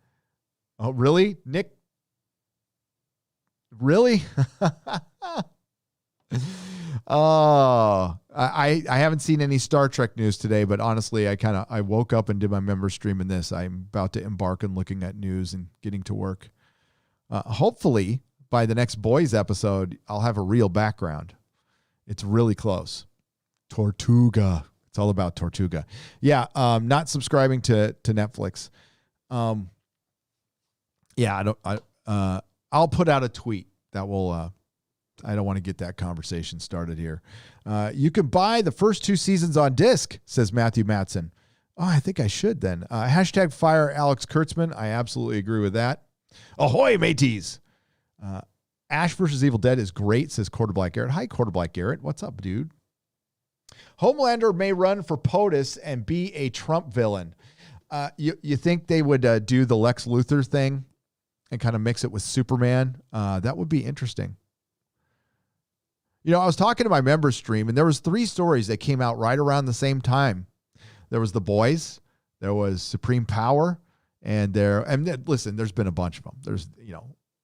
Oh, really? Nick? Really? Oh, I haven't seen any Star Trek news today, but honestly, I woke up and did my member stream in this. I'm about to embark on looking at news and getting to work. Hopefully by the next Boys episode, I'll have a real background. It's really close. Tortuga. It's all about Tortuga. Yeah. Not subscribing to Netflix. Yeah, I'll put out a tweet that will, I don't want to get that conversation started here. You can buy the first 2 seasons on disc, says Matthew Matson. Oh, I think I should then. Hashtag fire Alex Kurtzman. I absolutely agree with that. Ahoy, mateys. Ash versus Evil Dead is great, says Quarter Black Garrett. Hi, Quarter Black Garrett. What's up, dude? Homelander may run for POTUS and be a Trump villain. You think they would do the Lex Luthor thing and kind of mix it with Superman? That would be interesting. You know, I was talking to my member stream, and there was 3 stories that came out right around the same time. There was The Boys, there was Supreme Power, and listen, there's been a bunch of them. There's,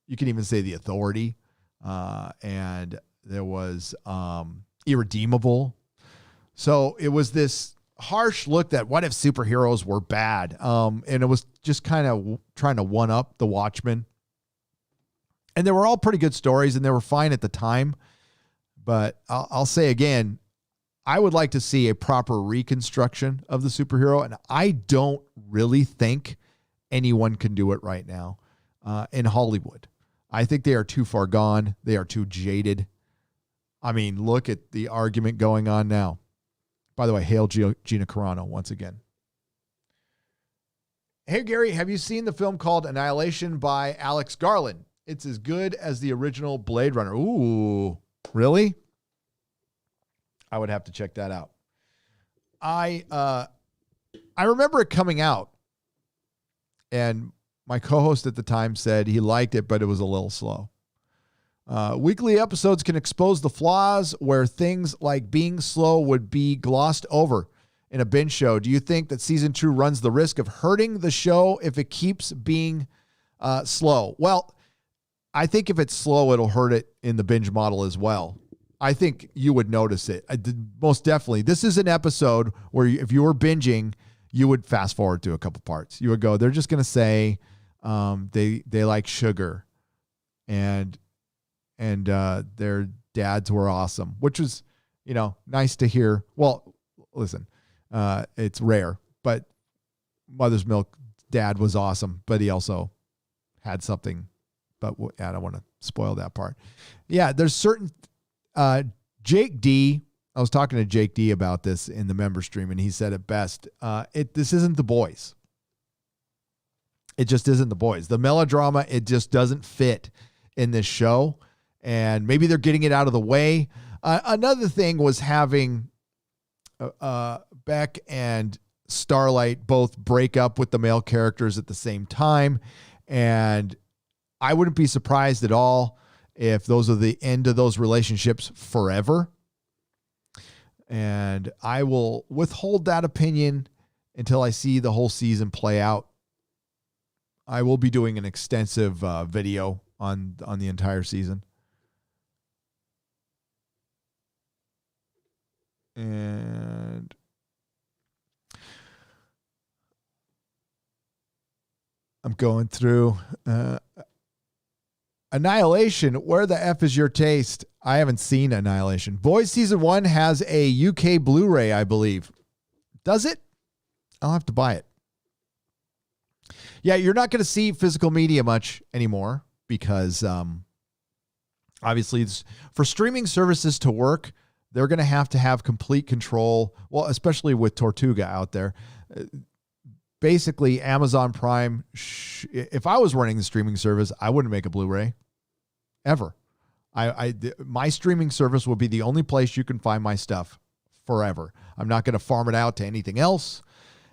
you can even say The Authority, and there was Irredeemable. So it was this harsh look at what if superheroes were bad, and it was just kind of trying to one up The Watchmen. And they were all pretty good stories, and they were fine at the time. But I'll say again, I would like to see a proper reconstruction of the superhero, and I don't really think anyone can do it right now in Hollywood. I think they are too far gone. They are too jaded. I mean, look at the argument going on now. By the way, hail Gina Carano once again. Hey, Gary, have you seen the film called Annihilation by Alex Garland? It's as good as the original Blade Runner. Ooh, really? I would have to check that out. I remember it coming out, and my co-host at the time said he liked it, but it was a little slow. Weekly episodes can expose the flaws where things like being slow would be glossed over in a binge show. Do you think that season 2 runs the risk of hurting the show if it keeps being slow? Well, I think if it's slow, it'll hurt it in the binge model as well. I think you would notice it. Most definitely. This is an episode where if you were binging, you would fast forward to a couple parts. You would go, they're just going to say they like sugar and their dads were awesome, which was, nice to hear. Well, listen, it's rare, but Mother's Milk dad was awesome, but he also had something, but I don't want to spoil that part. Yeah, there's certain, Jake D, I was talking to Jake D about this in the member stream, and he said it best. This isn't The Boys. It just isn't The Boys. The melodrama, it just doesn't fit in this show. And maybe they're getting it out of the way. Another thing was having Beck and Starlight both break up with the male characters at the same time. And I wouldn't be surprised at all if those are the end of those relationships forever. And I will withhold that opinion until I see the whole season play out. I will be doing an extensive video on the entire season. And I'm going through Annihilation. Where the F is your taste? I haven't seen Annihilation. Boys Season 1 has a UK Blu-ray, I believe. Does it? I'll have to buy it. Yeah, you're not going to see physical media much anymore because obviously it's, for streaming services to work, they're going to have complete control. Well, especially with Tortuga out there. Basically, Amazon Prime, if I was running the streaming service, I wouldn't make a Blu-ray ever. My streaming service will be the only place you can find my stuff forever. I'm not going to farm it out to anything else.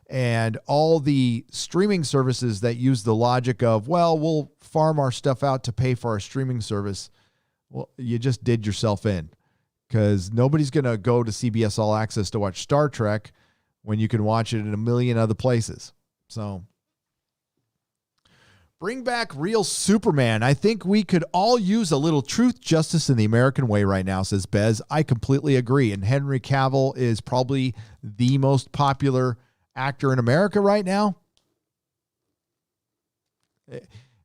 And all the streaming services that use the logic of, well, we'll farm our stuff out to pay for our streaming service. Well, you just did yourself in, because nobody's going to go to CBS All Access to watch Star Trek when you can watch it in a million other places. So bring back real Superman. I think we could all use a little truth, justice, in the American way right now, says Bez. I completely agree. And Henry Cavill is probably the most popular actor in America right now.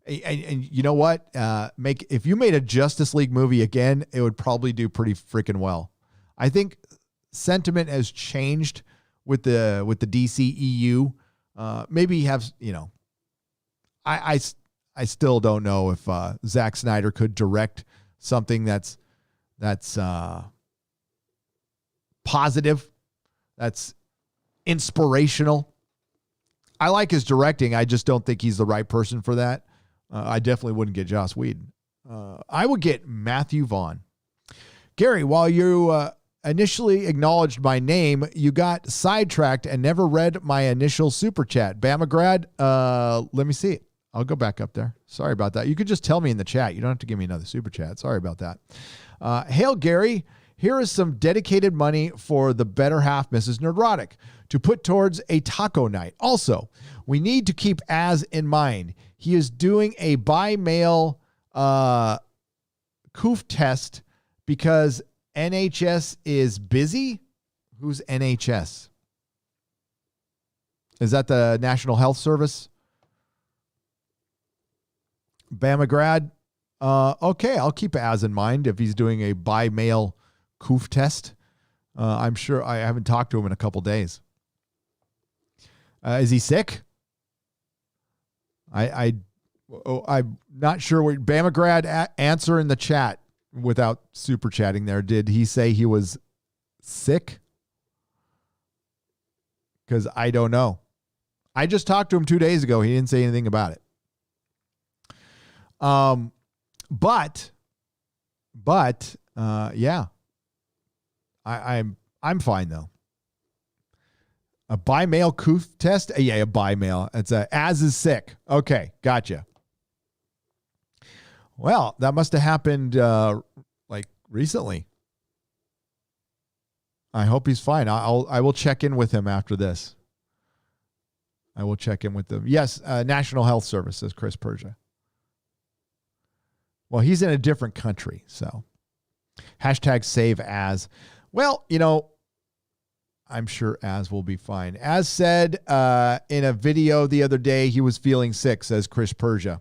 And you know what? If you made a Justice League movie again, it would probably do pretty freaking well. I think sentiment has changed with the DCEU. Maybe you have, I still don't know if Zack Snyder could direct something that's positive, that's inspirational. I like his directing. I just don't think he's the right person for that. I definitely wouldn't get Joss Whedon. I would get Matthew Vaughn. Gary, while you initially acknowledged my name, you got sidetracked and never read my initial super chat. Bamagrad, let me see it. I'll go back up there. Sorry about that. You could just tell me in the chat. You don't have to give me another super chat. Sorry about that. Hail, Gary. Here is some dedicated money for the better half, Mrs. Nerdrotic, to put towards a taco night. Also, we need to keep Az in mind. He is doing a by-mail coof test because NHS is busy. Who's NHS? Is that the National Health Service? Bamagrad. Okay, I'll keep Az in mind if he's doing a by-mail coof test. I'm sure. I haven't talked to him in a couple days. Is he sick? I'm not sure what Bamagrad answer in the chat without super chatting there. Did he say he was sick? Because I don't know. I just talked to him 2 days ago. He didn't say anything about it. But yeah, I'm fine though. A by-mail coof test? Yeah, a by-mail. It's Az is sick. Okay, gotcha. Well, that must have happened like recently. I hope he's fine. I will check in with him after this. I will check in with him. Yes, National Health Service, says Chris Persia. Well, he's in a different country, so. Hashtag save Az. Well, I'm sure Az will be fine. As said in a video the other day, he was feeling sick, says Chris Persia.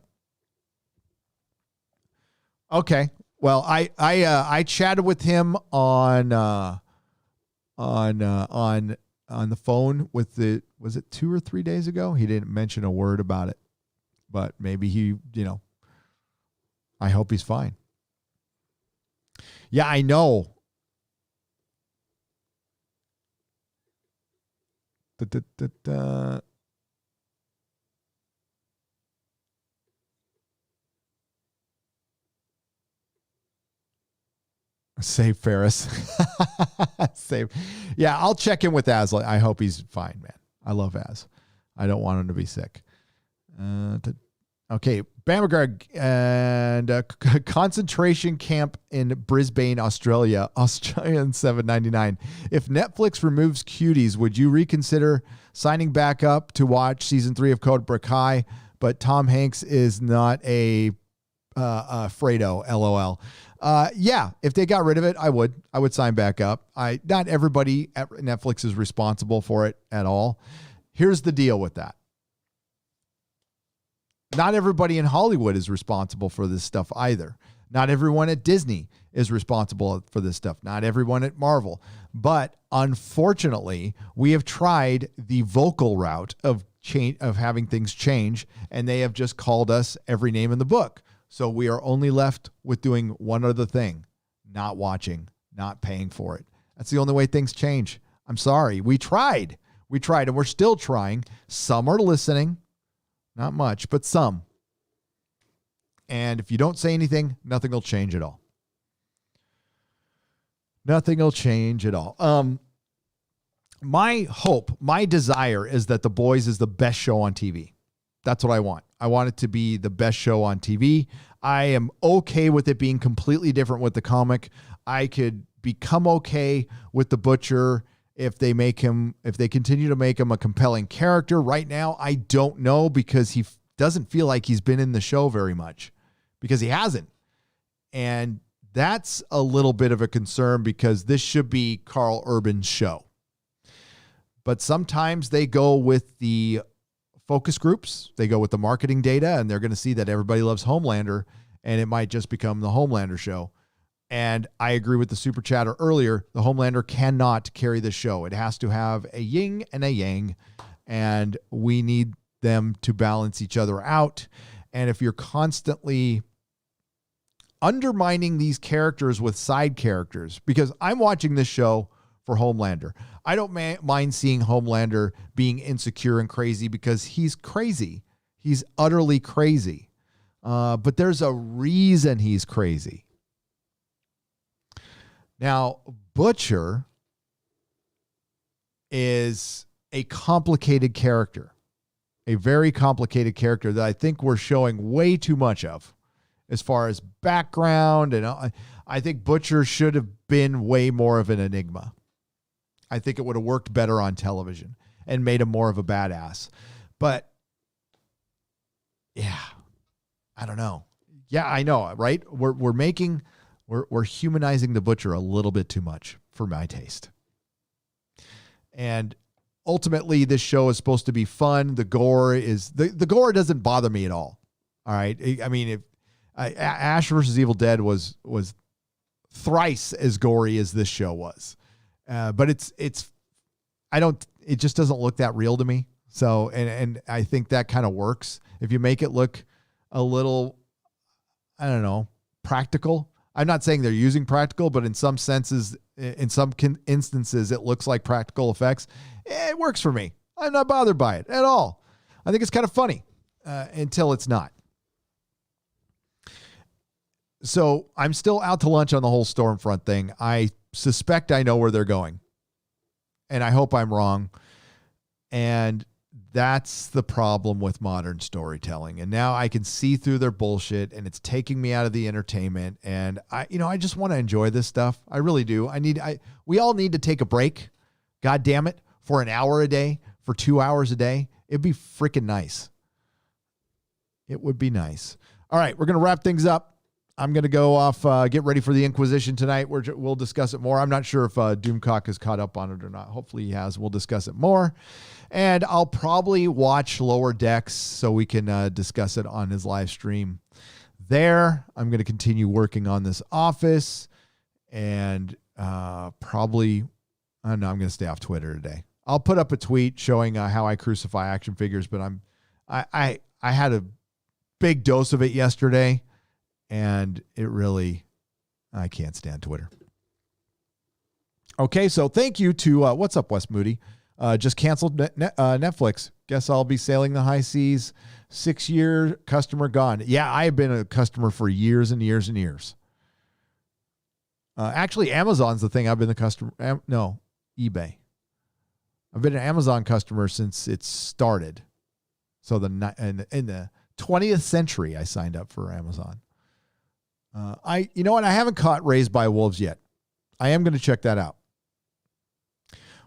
Okay. Well, I chatted with him on the phone was it 2 or 3 days ago? He didn't mention a word about it, but maybe he, I hope he's fine. Yeah, I know. Save Ferris. Save. Yeah, I'll check in with Az. I hope he's fine, man. I love Az. I don't want him to be sick. Okay, Bamberg and concentration camp in Brisbane, Australia. Australian $7.99. If Netflix removes Cuties, would you reconsider signing back up to watch season 3 of Cobra Kai? But Tom Hanks is not a Fredo. LOL. Yeah, if they got rid of it, I would sign back up. Not everybody at Netflix is responsible for it at all. Here's the deal with that. Not everybody in Hollywood is responsible for this stuff either. Not everyone at Disney is responsible for this stuff. Not everyone at Marvel. But unfortunately, we have tried the vocal route of having things change, and they have just called us every name in the book. So we are only left with doing one other thing: not watching, not paying for it. That's the only way things change. I'm sorry. We tried, and we're still trying. Some are listening, not much, but some. And if you don't say anything, nothing will change at all. Nothing will change at all. My hope, my desire is that The Boys is the best show on TV. That's what I want. I want it to be the best show on TV. I am okay with it being completely different with the comic. I could become okay with the Butcher if they continue to make him a compelling character. Right now, I don't know, because he doesn't feel like he's been in the show very much, because he hasn't. And that's a little bit of a concern, because this should be Carl Urban's show. But sometimes they go with the focus groups. They go with the marketing data, and they're going to see that everybody loves Homelander, and it might just become the Homelander show. And I agree with the super chatter earlier. The Homelander cannot carry the show. It has to have a yin and a yang, and we need them to balance each other out. And if you're constantly undermining these characters with side characters, because I'm watching this show for Homelander. I don't mind seeing Homelander being insecure and crazy, because he's crazy. He's utterly crazy. But there's a reason he's crazy. Now, Butcher is a complicated character, a very complicated character that I think we're showing way too much of as far as background. And I think Butcher should have been way more of an enigma. I think it would have worked better on television and made him more of a badass. But yeah, I don't know. Yeah, I know, right? We're humanizing the Butcher a little bit too much for my taste. And ultimately, this show is supposed to be fun. The gore doesn't bother me at all. All right. I mean, if Ash versus Evil Dead was thrice as gory as this show was. But it just doesn't look that real to me. So, and I think that kind of works. If you make it look a little, I don't know, practical. I'm not saying they're using practical, but in some senses, in some instances, it looks like practical effects. It works for me. I'm not bothered by it at all. I think it's kind of funny until it's not. So I'm still out to lunch on the whole Stormfront thing. I suspect I know where they're going, and I hope I'm wrong. And that's the problem with modern storytelling. And now I can see through their bullshit, and it's taking me out of the entertainment. And I just want to enjoy this stuff. I really do. We all need to take a break. God damn it. For an hour a day, for 2 hours a day. It'd be freaking nice. It would be nice. All right. We're going to wrap things up. I'm going to go off, get ready for the Inquisition tonight. We'll discuss it more. I'm not sure if Doomcock has caught up on it or not. Hopefully he has. We'll discuss it more. And I'll probably watch Lower Decks so we can discuss it on his live stream there. I'm going to continue working on this office, and probably, I'm going to stay off Twitter today. I'll put up a tweet showing how I crucify action figures, but I had a big dose of it yesterday. And I can't stand Twitter. Okay, so thank you to, what's up, Wes Moody? Just canceled Netflix. Guess I'll be sailing the high seas. 6-year customer gone. Yeah, I have been a customer for years and years and years. Actually, Amazon's the thing I've been the customer. No, eBay. I've been an Amazon customer since it started. So in the 20th century, I signed up for Amazon. You know what? I haven't caught Raised by Wolves yet. I am going to check that out.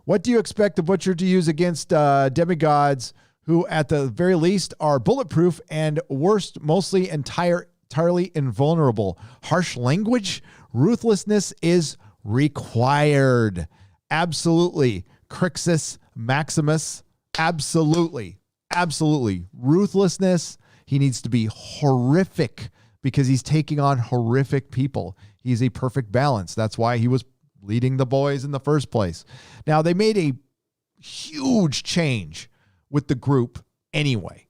What do you expect the Butcher to use against demigods who, at the very least, are bulletproof and worst, mostly entirely invulnerable? Harsh language, ruthlessness is required. Absolutely. Crixus Maximus. Absolutely. Absolutely. Ruthlessness. He needs to be horrific because he's taking on horrific people. He's a perfect balance. That's why he was leading the boys in the first place. Now, they made a huge change with the group anyway,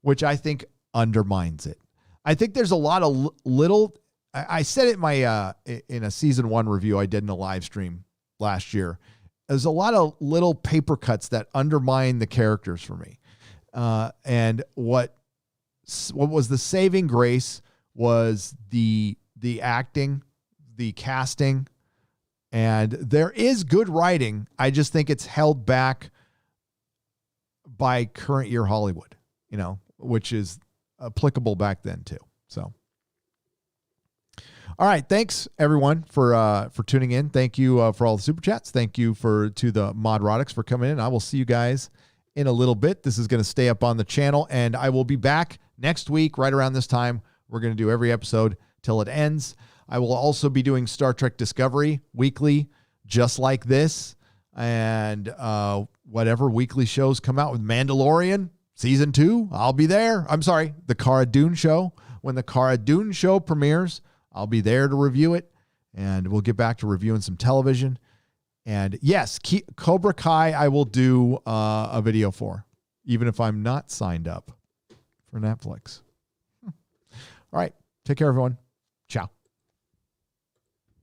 which I think undermines it. I think there's a lot of little, I said it in my in a season 1 review I did in a live stream last year. There's a lot of little paper cuts that undermine the characters for me. And what was the saving grace was the acting, the casting, and there is good writing. I just think it's held back by current year Hollywood, which is applicable back then too. So, all right. Thanks everyone for tuning in. Thank you for all the super chats. Thank you to the Modrotics for coming in. I will see you guys in a little bit. This is going to stay up on the channel, and I will be back next week right around this time. We're going to do every episode till it ends. I will also be doing Star Trek Discovery weekly, just like this, and whatever weekly shows come out with Mandalorian season 2, I'll be there. I'm sorry, the Cara Dune show. When the Cara Dune show premieres, I'll be there to review it, and we'll get back to reviewing some television. And yes, Cobra Kai I will do a video for, even if I'm not signed up for Netflix. All right. Take care, everyone. Ciao.